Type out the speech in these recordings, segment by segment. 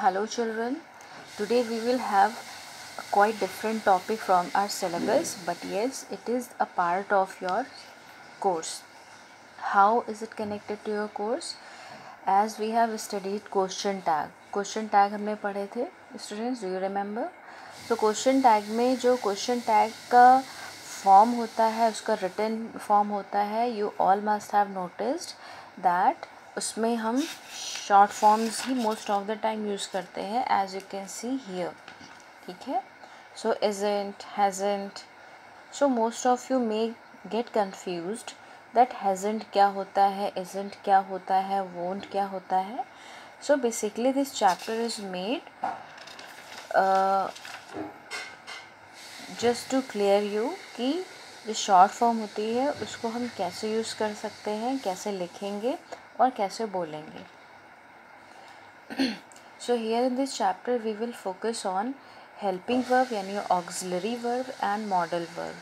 Hello children, today we will have a quite different topic from our syllabus, but yes, it is a part of your course. How is it connected to your course? As we have studied question tag हमने पढ़े थे students, do you remember? So question tag में जो question tag का form होता है, उसका written form होता है, you all must have noticed that उसमें हम शॉर्ट फॉर्म्स ही most of the time use करते हैं, as you can see here. ठीक है. So isn't, hasn't. So most of you may get confused that hasn't क्या होता है, isn't क्या होता है, won't क्या होता है. So basically this chapter is made just to clear you कि जो शॉर्ट फॉर्म होती है उसको हम कैसे यूज़ कर सकते हैं, कैसे लिखेंगे और कैसे बोलेंगे. So here in this chapter we will focus on helping verb यानी auxiliary verb and modal verb.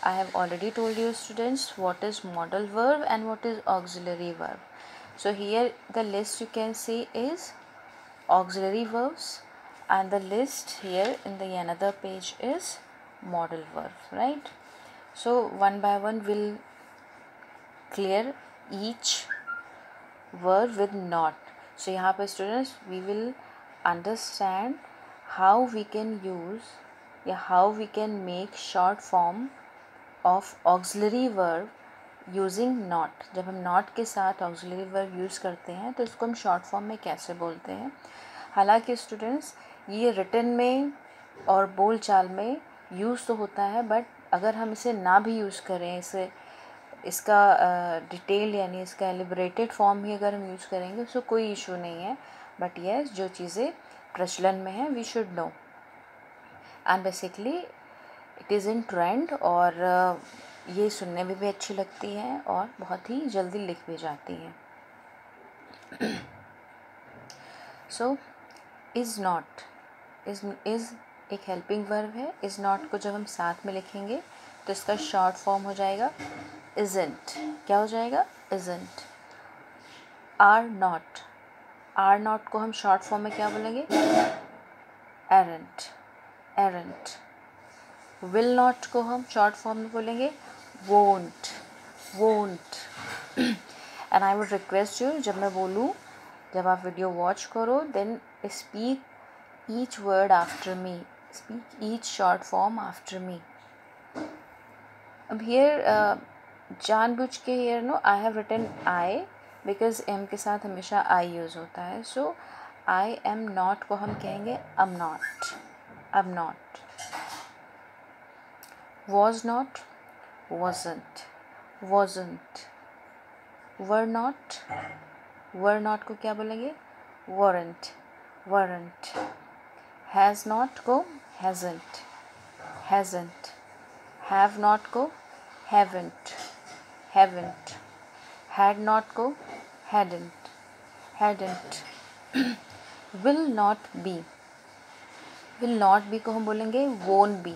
I have already told you students what is modal verb and what is auxiliary verb. So here the list you can see is auxiliary verbs and the list here in the another page is modal verb, right? So one by one we'll clear each word with not. So यहाँ पे students we will understand how we can use या how we can make short form of auxiliary verb using not. जब हम not के साथ auxiliary verb use करते हैं तो इसको हम short form में कैसे बोलते हैं. हालांकि students ये written में और बोल चाल में use तो होता है, बट अगर हम इसे ना भी यूज़ करें, इसका डिटेल यानी इसका एलिब्रेटेड फॉर्म ही अगर हम यूज़ करेंगे तो कोई इशू नहीं है. बट येस, जो चीज़ें प्रचलन में हैं we should know, and basically it is in trend, और ये सुनने में भी अच्छी लगती हैं और बहुत ही जल्दी लिख भी जाती हैं. सो इज़ नॉट, इज़ एक हेल्पिंग वर्ब है. इज़ नॉट को जब हम साथ में लिखेंगे तो इसका शॉर्ट फॉर्म हो जाएगा isn't. क्या हो जाएगा? isn't. are not को हम शॉर्ट फॉर्म में क्या बोलेंगे? aren't. will not को हम शॉर्ट फॉर्म में बोलेंगे won't. and I would request you, जब मैं बोलूँ, जब आप वीडियो वॉच करो, then speak each word after me, speak each short form after me. अब here जानबूझ के here no I have written I, because M के साथ हमेशा आई यूज़ होता है. सो आई एम नॉट को हम कहेंगे am not. was not, wasn't. were not को क्या बोलेंगे? weren't. has not को hasn't. have not को haven't. had not को hadn't. will not be को हम बोलेंगे won't be.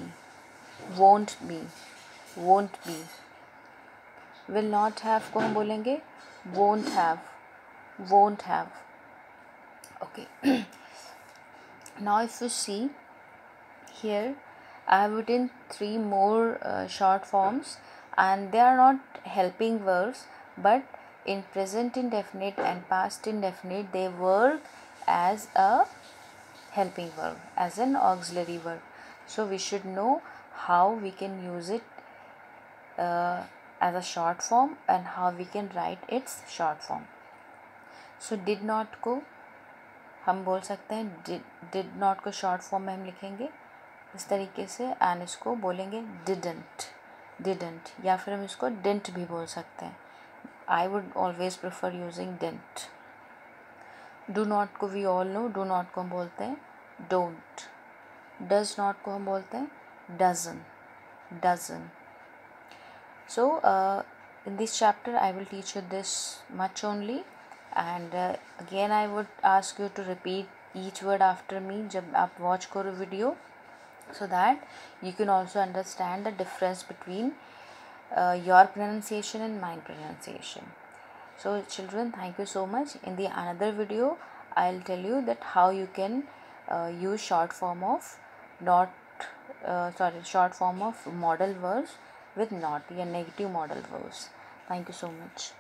will not have को हम बोलेंगे won't have. Okay. Now if you see here, I have written 3 more short forms, and they are not helping verbs, but in present indefinite and past indefinite they work as a helping verb, as an auxiliary verb. So we should know how we can use it as a short form and how we can write its short form. So did not को हम बोल सकते हैं did not को short form में हम लिखेंगे इस तरीके से, एंड इसको बोलेंगे didn't, या फिर हम इसको didn't भी बोल सकते हैं. I would always prefer using didn't. do not को we all know, do not को हम बोलते हैं don't. does not को हम बोलते हैं doesn't. So in this chapter I will teach you this much only, and again I would ask you to repeat each word after me जब आप watch करो video, so that you can also understand the difference between your pronunciation and my pronunciation. So children, thank you so much. In the another video I'll tell you that how you can use short form of short form of modal verbs with not, yeah, negative modal verbs. Thank you so much.